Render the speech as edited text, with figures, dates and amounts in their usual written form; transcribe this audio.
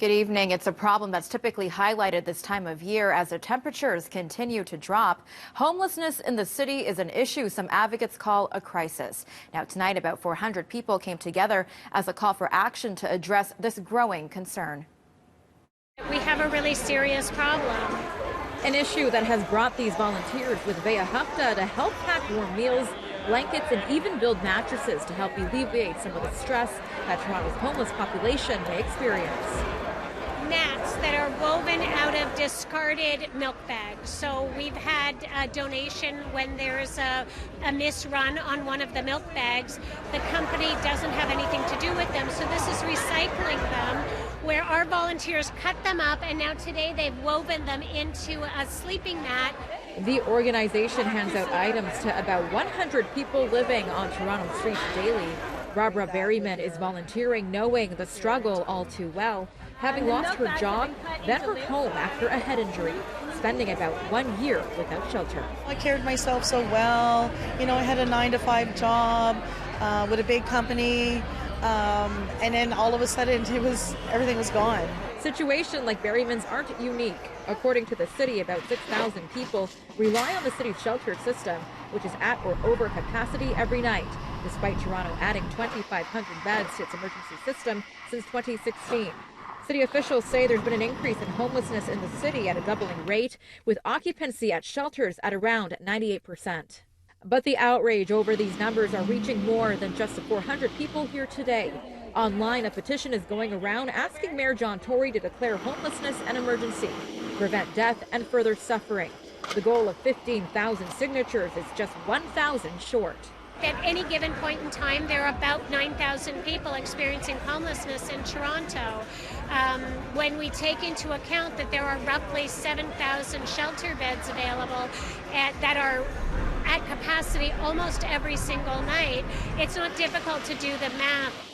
Good evening. It's a problem that's typically highlighted this time of year as the temperatures continue to drop. Homelessness in the city is an issue some advocates call a crisis. Now, tonight, about 400 people came together as a call for action to address this growing concern. We have a really serious problem. An issue that has brought these volunteers with Veya Hafta to help pack warm meals, blankets, and even build mattresses to help alleviate some of the stress that Toronto's homeless population may experience. Mats that are woven out of discarded milk bags. So we've had a donation when there's a misrun on one of the milk bags. The company doesn't have anything to do with them, so this is recycling them, where our volunteers cut them up, and now today they've woven them into a sleeping mat. The organization hands out items to about 100 people living on Toronto streets daily. Barbara Berryman is volunteering knowing the struggle all too well, having lost her job, then her home after a head injury, spending about 1 year without shelter. I carried myself so well. You know, I had a 9-to-5 job with a big company, and then all of a sudden everything was gone. Situations like Berryman's aren't unique. According to the city, about 6,000 people rely on the city's shelter system, which is at or over capacity every night, despite Toronto adding 2,500 beds to its emergency system since 2016. City officials say there's been an increase in homelessness in the city at a doubling rate, with occupancy at shelters at around 98%. But the outrage over these numbers are reaching more than just the 400 people here today. Online, a petition is going around asking Mayor John Tory to declare homelessness an emergency, prevent death and further suffering. The goal of 15,000 signatures is just 1,000 short. At any given point in time, there are about 9,000 people experiencing homelessness in Toronto. When we take into account that there are roughly 7,000 shelter beds available that are at capacity almost every single night, it's not difficult to do the math.